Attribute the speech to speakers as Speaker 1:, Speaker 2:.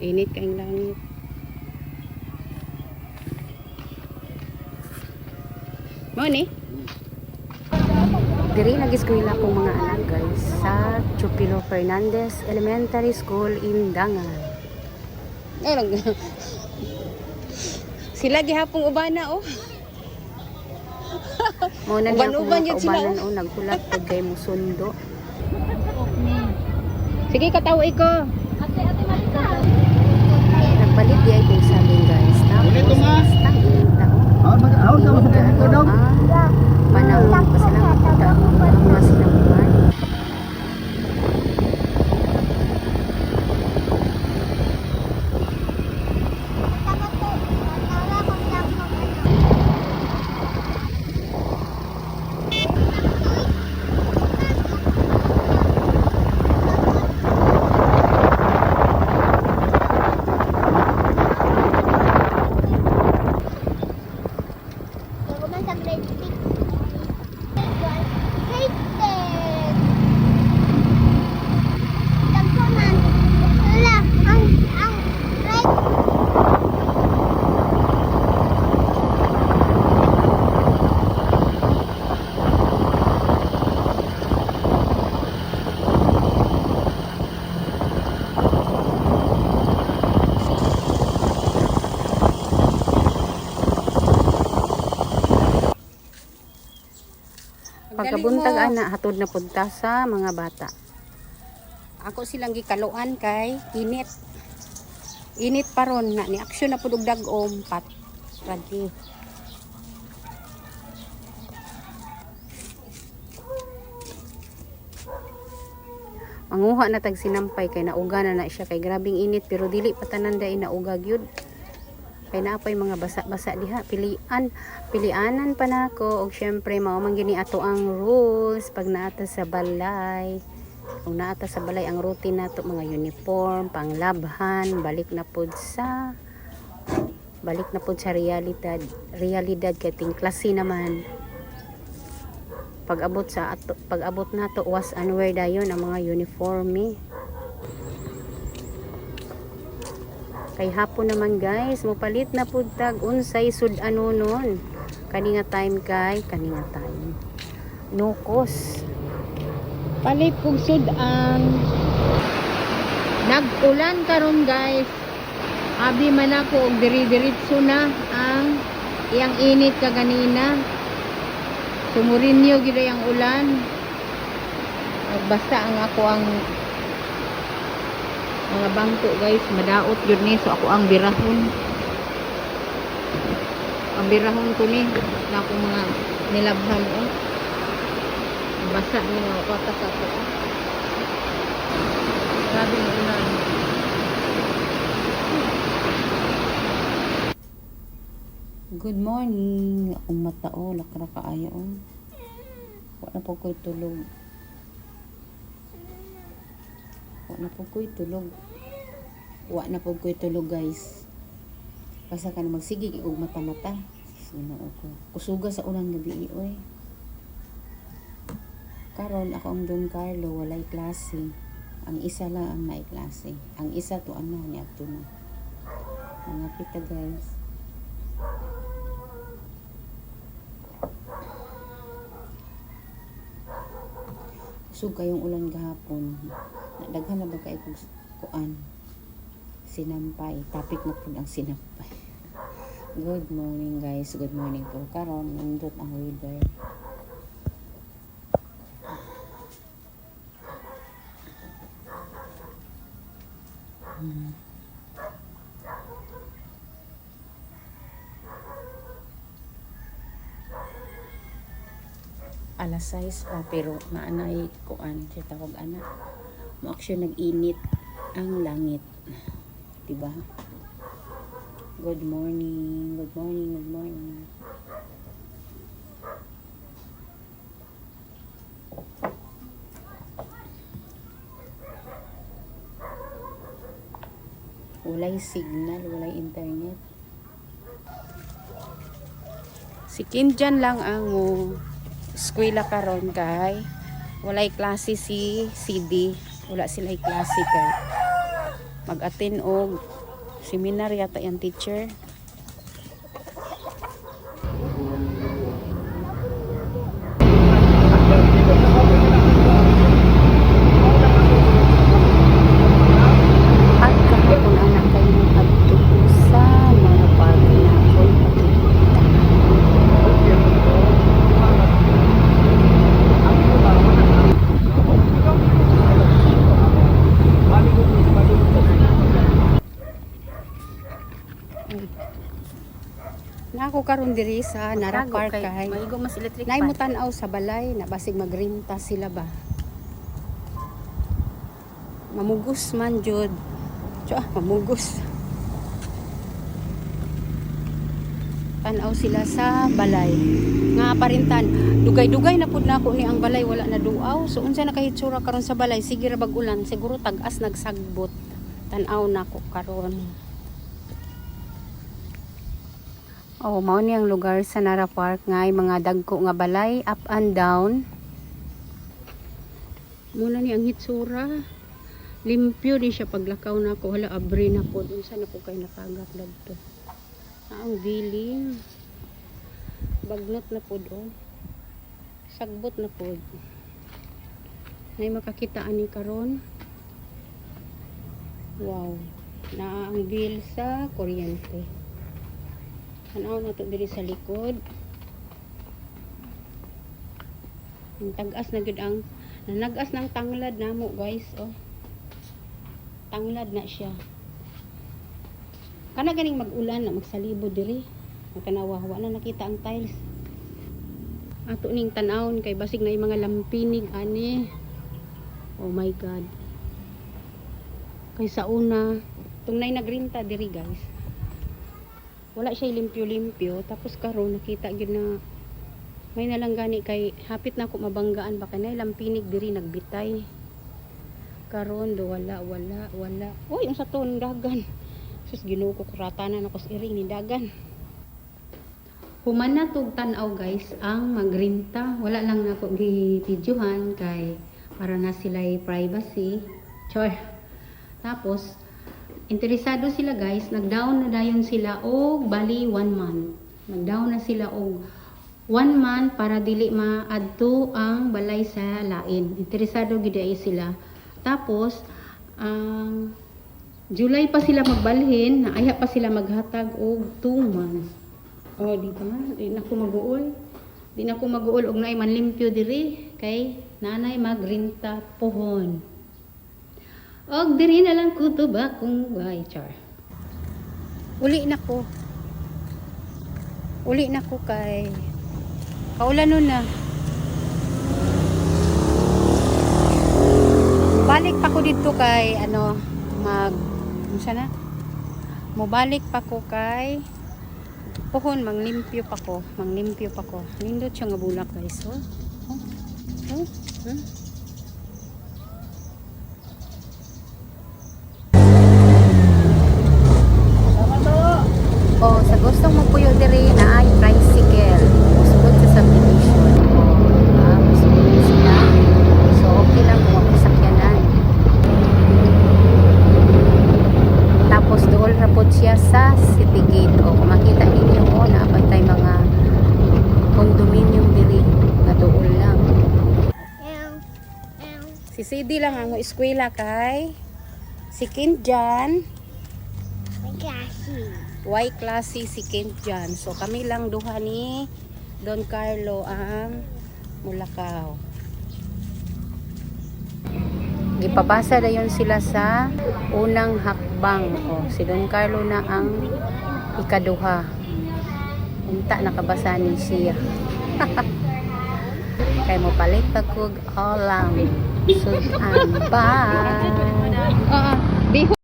Speaker 1: Init kayong langit. Mo ni? Diri nag-eskwela ko mga anak guys sa Chupilo Fernandez Elementary School in Dangan. Sila gihapong ubana oh. Mo na niya kung kaubanan oh, nagkulat pag kay mo sundo. Sige katawi ko. Ate Marisa. Nagpalit di ay kung sabi guys. Tapos tang inita oh. Panahon pasalamat kita ang mga sinabuhan. Pagkabuntag ana hatod na punta sa mga bata. Ako silang gikaluan kay init. Init paron na ni aksyon na pud og dag-om pat. Ready. Manguha na tag sinampay kay nauga na siya kay grabing init pero dili pa tanan day nauga gyud. Kay naapay mga basa-basa diha, pilianan pa nako og syempre mao man gini ato ang rules pag naata sa balay. Kung naata sa balay ang routine nato mga uniform, panglabhan, balik na pod sa realidad kay ting klase naman. Pag abot nato was and wear dayon ang mga uniforme. Kay hapon naman guys, mopalit na pud tag unsay sud-anunon. Kani nga time nukos. Palit kog sud-an. Nag-ulan karon guys. Abi man ako og diri-diretso na ang iyang init kaganina. Sumurinyo gid ang ulan. Basta ang ako ang mga bangko guys, madaot yun ni. So ako ang birahon. Ang birahon ko ni na akong mga nilabhan oh. Basa ni mga patas ako oh. Grabe yung ulan. Good morning. Akong mata oh, lakra kaayo oh. Wala po ko'y tulog. Wa na po ko'y tulog guys. Basta ka na magsigig og mata-mata. Ginoo ko. Kusuga sa unang gabi oy. Karon ako ang Don Carlo walay klase. Ang isa lang ang may klase. Ang isa to ana ni adto na. Mga kita guys. Kusog kayong ulan gahapon. Daghan na ba kay kuan sinampay, topic na po ang sinampay. Good morning guys, good morning po. Karon nindot ang weather. Alas 6 pa pero naanay kuan siya tawag ana. Mo aksyon nag-init ang langit. Diba? Good morning. Good morning. Good morning. Walay signal, walay internet. Si Kinjan lang ang eskwela karon kay walay klase si CD. Wala sila'y klase kay mag-attend og seminar yata yung teacher. At kahapon anak kayo adto sa mga party na ako na ako karon diri sa Nara Park kay
Speaker 2: maigo mas electric
Speaker 1: nay mo tan-aw sa balay na basig magrinta sila ba. Mamugos man jud. Mamugos. Tan-aw sila sa balay. Nga parintan, dugay-dugay na pud nako ni ang balay wala na duaw. So unsa nakahitsura karon sa balay? Sige ra bag-ulan, siguro tag-as nagsagbot. Tan-aw nako karon. Oh, mao ni ang lugar sa Nara Park nga mga dagko nga balay up and down. Muna ni ang hitsura. Limpyo din siya paglakaw nako, hala abri na pod. Unsa na po kay nakagak dagto. Ang biling. Bagnot na pod oh. Sagbot na pod. Nay makakita ani karon. Wow. Na ang bill sa kuryente. Tanaw na to diri sa likod. Ang tag-as na gud ang nanagas ng tanglad namo guys oh. Tanglad na siya. Kana ganing mag-ulan na magsalibod diri. Tanawa wa na nakita ang tiles. Ato ning tan-awon kay basig na yung mga lampinig ani. Oh my god. Kay sa una tung nay nagrinta diri guys. Wala siya limpyo-limpyo tapos karon nakita gyud na may nalang gani kay hapit na ako mabanggaan baka nay lampinig diri nagbitay. Karon do wala. Oy, unsa to ning dagan? Sus Ginoo ko kuratanan ako sa iring ni dagan. Human na tug tan-aw guys ang magrinta. Wala lang nako gi-videohan kay para na sila'y privacy. Chor. Tapos interesado sila guys, nag-down na dayon sila og bali 1 month. Nag-down na sila og 1 month para dili maadto ang balay sa lain. Interesado gid ay sila. Tapos July pa sila magbalhin, naaya pa sila maghatag og 2 months. Oh, di ba? Di na ko mag-uol. Di na ko mag-uol og naay manlimpyo diri kay nanay magrinta pohon. Og diri na lang kuto ba kung way char. Uli na ko kay kaulanon na. Balik pa ko dito kay unsa na? Mobalik pa ko kay pohon manglimpyo pa ko. Nindot siya nga bulak guys. Oh, sa gustong magpuyo diri na ay tricycle. Usbod sa subdivision. Usbod sila. So, okay lang kung masakyanan. Tapos, dool rapod siya sa city gate. O, kung makita ninyo, naapay tayo mga condominium diri. Na dool lang. Si CD lang ang eskwela kay si Kinjan. Y classy si Kent Jan. So kami lang duha ni Don Carlo ang mulakaw. Gipabasa dayon sila sa unang hakbang. O, si Don Carlo na ang ikaduha. Unta nakabasa ni siya. Kay mo palit pagkog alam. Sudan. Bye.